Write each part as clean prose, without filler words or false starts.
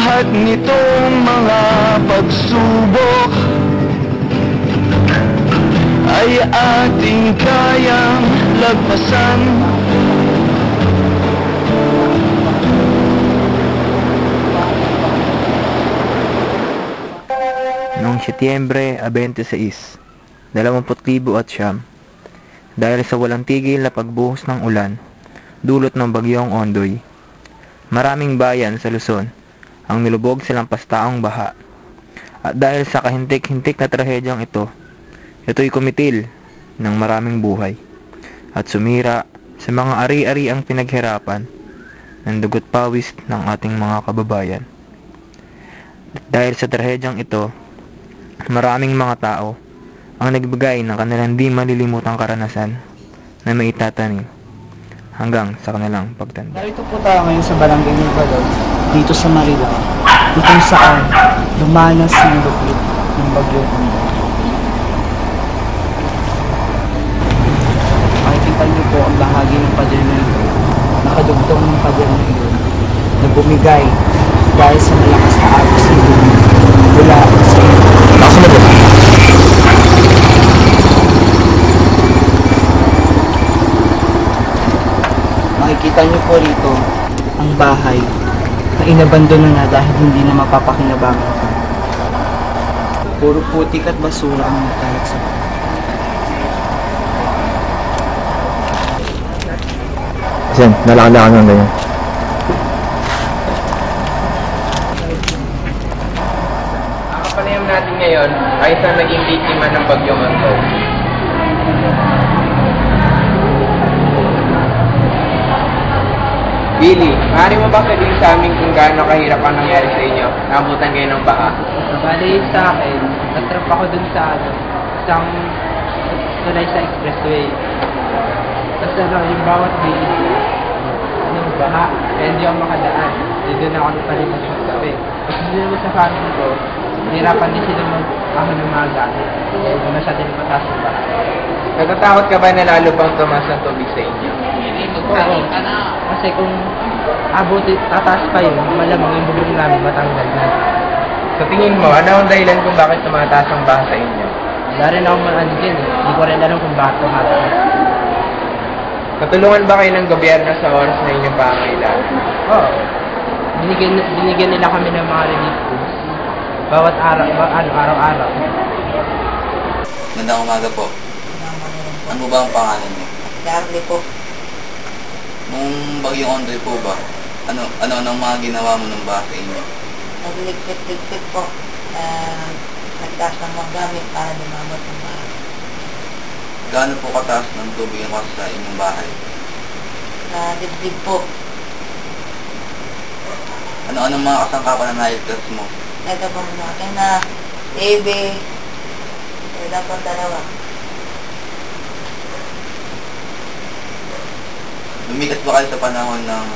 lahat nitong mga pagsubok ay ating kayang lagpasan. Noong Setyembre 26, 2009, dahil sa walang tigil na pagbuhos ng ulan, dulot ng bagyong Ondoy, maraming bayan sa Luzon ang nilubog sa lampastaong baha. At dahil sa kahintik-hintik na trahedyang ito'y kumitil ng maraming buhay at sumira sa mga ari-ari ang pinaghirapan ng dugot pawis ng ating mga kababayan. Dahil sa trahedyang ito, maraming mga tao ang nagbigay ng kanilang di malilimutang karanasan na maitatanim hanggang sa kanilang pagtanda. Narito po tayo ngayon sa Barangay Nubalog, dito sa Marilao, kung saan dumanas yung lupit ng bagyong Ondoy. Makikita niyo po ang bahagi ng pader na ito, nakadugtong ng pader na ito, na bumigay dahil sa malakas na agos ng lumi mula sa ito. Makikita niyo po rito ang bahay na inabandono na dahil hindi na mapapakinabangan pa. Puro putik at basura ang nagkalat sa bahay. Sen, nalakalakan ng ganyan. Ang kapanayam natin ngayon ay sa naging biktima ng bagyong Ondoy. Billy, maaari mo ba sabihin sa amin kung gaano kahirap ang nangyari sa inyo? Naabutan kayo ng baha. Bali sa akin, nag-trip ako dun sa isang tulay sa expressway. Tapos yung bawat day, yung baha, kaya hindi ako makadaan. Doon ako nagpalipas ng gabi. Tapos doon naman sa family ko, nahirapan din sila mag-ahon ng mga gamit. Kaya doon na siya din mataas ng baha. Natatakot ka ba na lalo pang tumas ng tubig sa inyo? Oo. Kasi kung tataas pa yun, malamang yung bubong namin matanggal na. Sa tingin mo, ano ang dahilan kung bakit tumataas ang baha sa inyo? Wala rin ako man dyan eh. Hindi ko rin alam kung bakit tumataas. Natulungan ba kayo ng gobyerno sa oras na inyong pangangailangan? Oo. Binigyan nila kami ng mga relief foods. Bawat araw-araw. Magandang umaga po. Ano ba ang pangalan niyo? Darly po. Nung bagyong Ondoy po ba, ano ang mga ginawa mo ng baha sa inyo? Nagligpit-ligpit po. Nagtaas ng mga gamit para lumamot ng bahay. Gaano po kataas ng tubig yung kasi sa inyong bahay? Dibdib po. Ano mga kasangkapan na naligtas mo? Ito po mga akin na TV. Ito po dalawa. Lumikas ba kayo sa panahon ng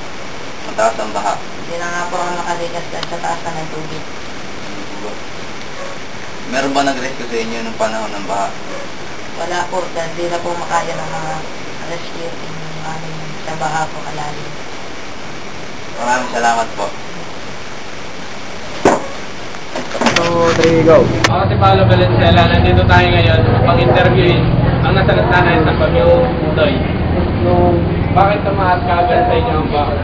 mataas ang baha? Hindi na nga po ako nakaligas dahil sa taas na ng tubig. Ano po ba? Meron ba nag-rescue sa inyo ng panahon ng baha? Wala po dahil di na po makaya ng mga rescue yung aming sa baha po kalalim. Maraming salamat po. So, there you go. Ako si Paolo Valenzuela, nandito tayo ngayon upang interviewin ang nasalatanan sa bagyong Ondoy. Bakit tumaas ka agad sa inyo ang baha?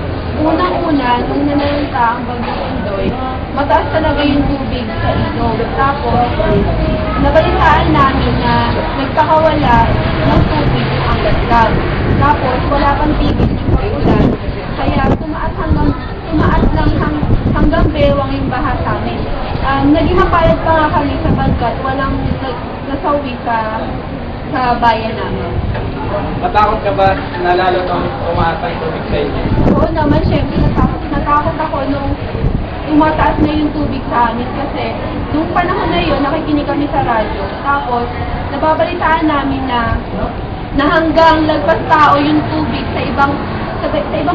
Unang-una, nung nanalanta ang bagyong Ondoy, mataas talaga yung tubig sa ilog. Tapos, nabalitaan namin na nagpakawala ng tubig yung Angat-Lag. Tapos, wala pang tigil yung pag-ulan. Kaya tumaas lang hanggang bewang yung baha sa amin. Naging mapalad pa nga kami sa bagkat walang nasawi sa bayan namin. Matakot ka ba na lalo kang tumaas ang tubig sa inyo? Oo naman, syempre natakot ako nung umataas na yung tubig sa amin kasi nung panahon na yun, nakikinig kami sa radyo. Tapos, nababalitaan namin na hanggang lagpas tao yung tubig sa ibang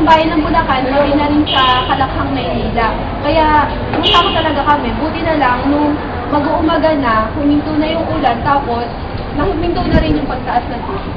bayan ng Bulacan, hindi na rin sa Kalakhang, Maynila. Kaya, natakot talaga kami. Buti na lang, nung mag-uumaga na, huminto na yung ulan, tapos, huminto na rin yung pagtaas ng tubig.